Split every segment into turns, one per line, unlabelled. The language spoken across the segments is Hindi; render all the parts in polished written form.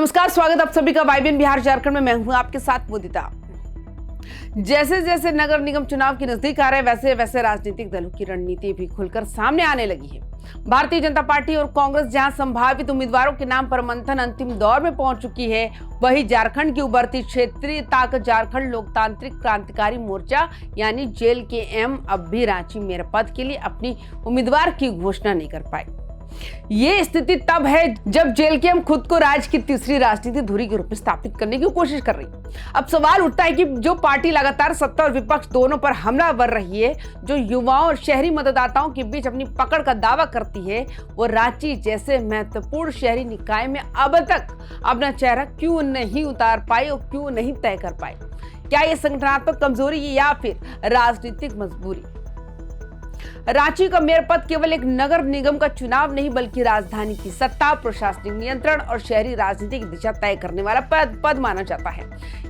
नमस्कार, स्वागत आप सभी का वाइबिन बिहार झारखंड में। मैं हूं आपके साथ मुदिता। जैसे जैसे नगर निगम चुनाव की नजदीक आ रहे वैसे वैसे राजनीतिक दलों की रणनीति भी खुलकर सामने आने लगी है। भारतीय जनता पार्टी और कांग्रेस जहां संभावित उम्मीदवारों के नाम पर मंथन अंतिम दौर में पहुंच चुकी है, वहीं झारखंड की उभरती क्षेत्रीय ताकत झारखंड लोकतांत्रिक क्रांतिकारी मोर्चा यानी JLKM अब भी रांची मेयर पद के लिए अपनी उम्मीदवार की घोषणा नहीं कर पाई। ये स्थिति तब है जब JLKM खुद को राज्य की तीसरी राजनीतिक धुरी के रूप में स्थापित करने की कोशिश कर रही है। अब सवाल उठता है कि जो पार्टी लगातार सत्ता और विपक्ष दोनों पर हमलावर रही है, जो युवाओं और शहरी मतदाताओं के बीच अपनी पकड़ का दावा करती है, वो रांची जैसे महत्वपूर्ण शहरी निकाय में अब तक अपना चेहरा क्यों नहीं उतार पाई और क्यों नहीं तय कर पाई? क्या ये संगठनात्मक कमजोरी है या फिर राजनीतिक मजबूरी? रांची का मेयर पद केवल एक नगर निगम का चुनाव नहीं, बल्कि राजधानी की सत्ता, प्रशासनिक नियंत्रण और शहरी राजनीति की दिशा तय करने वाला पद माना जाता है।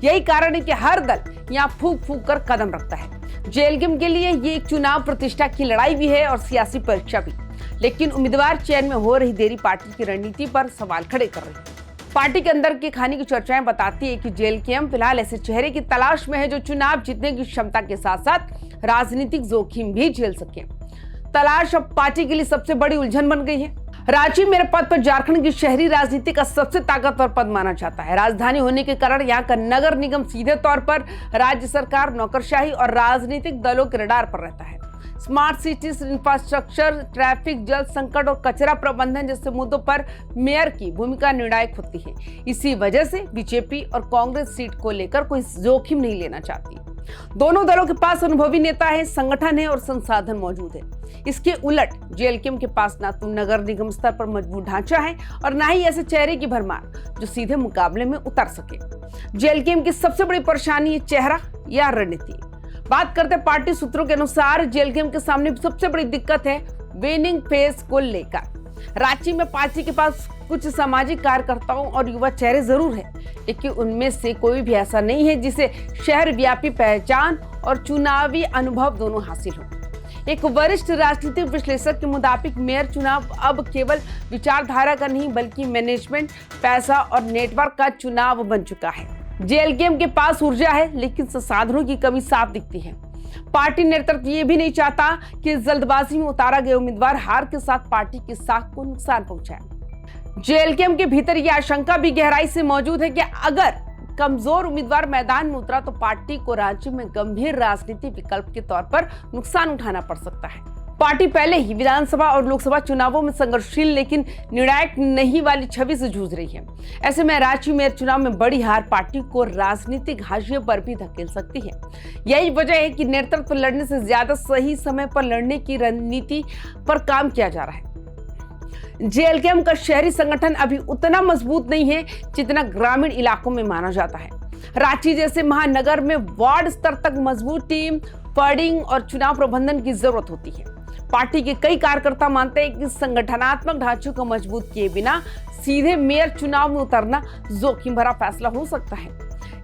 यही कारण है कि हर दल यहाँ फूंक फूंक कर कदम रखता है। JLKM के लिए ये एक चुनाव प्रतिष्ठा की लड़ाई भी है और सियासी परीक्षा भी। लेकिन उम्मीदवार चयन में हो रही देरी पार्टी की रणनीति पर सवाल खड़े कर रही है। पार्टी के अंदर के खाने की चर्चाएं बताती है कि JLKM फिलहाल ऐसे चेहरे की तलाश में है जो चुनाव जीतने की क्षमता के साथ साथ राजनीतिक जोखिम भी झेल सके। तलाश अब पार्टी के लिए सबसे बड़ी उलझन बन गई है। रांची मेयर पद पर झारखंड की शहरी राजनीति का सबसे ताकतवर पद माना जाता है। राजधानी होने के कारण यहाँ का नगर निगम सीधे तौर पर राज्य सरकार, नौकरशाही और राजनीतिक दलों के रडार पर रहता है। स्मार्ट सिटीज, इंफ्रास्ट्रक्चर, ट्रैफिक, जल संकट और कचरा प्रबंधन जैसे मुद्दों पर मेयर की भूमिका निर्णायक होती है। इसी वजह से बीजेपी और कांग्रेस सीट को लेकर कोई जोखिम नहीं लेना चाहती। दोनों दलों के पास अनुभवी नेता है, संगठन है और संसाधन मौजूद है। इसके उलट JLKM के पास ना तो नगर निगम स्तर पर मजबूत ढांचा है और ना ही ऐसे चेहरे की भरमार जो सीधे मुकाबले में उतर सके। JLKM की सबसे बड़ी परेशानी है चेहरा या रणनीति। बात करते पार्टी सूत्रों के अनुसार JLKM के सामने सबसे बड़ी दिक्कत है विनिंग फेस को लेकर। रांची में पार्टी के पास कुछ सामाजिक कार्यकर्ताओं और युवा चेहरे जरूर है, लेकिन उनमें से कोई भी ऐसा नहीं है जिसे शहर व्यापी पहचान और चुनावी अनुभव दोनों हासिल हो। एक वरिष्ठ राजनीतिक विश्लेषक के मुताबिक मेयर चुनाव अब केवल विचारधारा का नहीं, बल्कि मैनेजमेंट, पैसा और नेटवर्क का चुनाव बन चुका है। JLKM के पास ऊर्जा है, लेकिन संसाधनों की कमी साफ दिखती है। पार्टी नेतृत्व ये भी नहीं चाहता कि जल्दबाजी में उतारा गया उम्मीदवार हार के साथ पार्टी की साख को नुकसान पहुंचाए। JLKM के भीतर यह आशंका भी गहराई से मौजूद है कि अगर कमजोर उम्मीदवार मैदान में उतरा तो पार्टी को राज्य में गंभीर राजनीतिक विकल्प के तौर पर नुकसान उठाना पड़ सकता है। पार्टी पहले ही विधानसभा और लोकसभा चुनावों में संघर्षशील लेकिन निर्णायक नहीं वाली छवि से जूझ रही है। ऐसे में रांची मेयर चुनाव में बड़ी हार पार्टी को राजनीतिक हाशिए पर भी धकेल सकती है। यही वजह है कि नेतृत्व लड़ने से ज्यादा सही समय पर लड़ने की रणनीति पर काम किया जा रहा है। JLKM का शहरी संगठन अभी उतना मजबूत नहीं है जितना ग्रामीण इलाकों में माना जाता है। रांची जैसे महानगर में वार्ड स्तर तक मजबूत टीम, फंडिंग और चुनाव प्रबंधन की जरूरत होती है। पार्टी के कई कार्यकर्ता मानते हैं कि संगठनात्मक ढांचे को मजबूत किए बिना सीधे मेयर चुनाव में उतरना जोखिम भरा फैसला हो सकता है।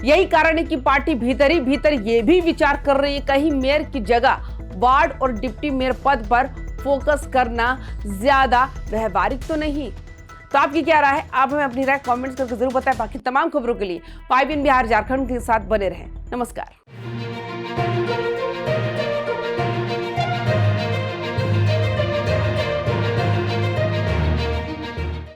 यही कारण है कि पार्टी भीतर ही भीतर ये भी विचार कर रही है कहीं मेयर की जगह वार्ड और डिप्टी मेयर पद पर फोकस करना ज्यादा व्यवहारिक तो नहीं। तो आपकी क्या राय है? आप हमें अपनी राय कमेंट्स करके जरूर बताएं। बाकी तमाम खबरों के लिए वाइबिन बिहार झारखंड के साथ बने रहें। नमस्कार।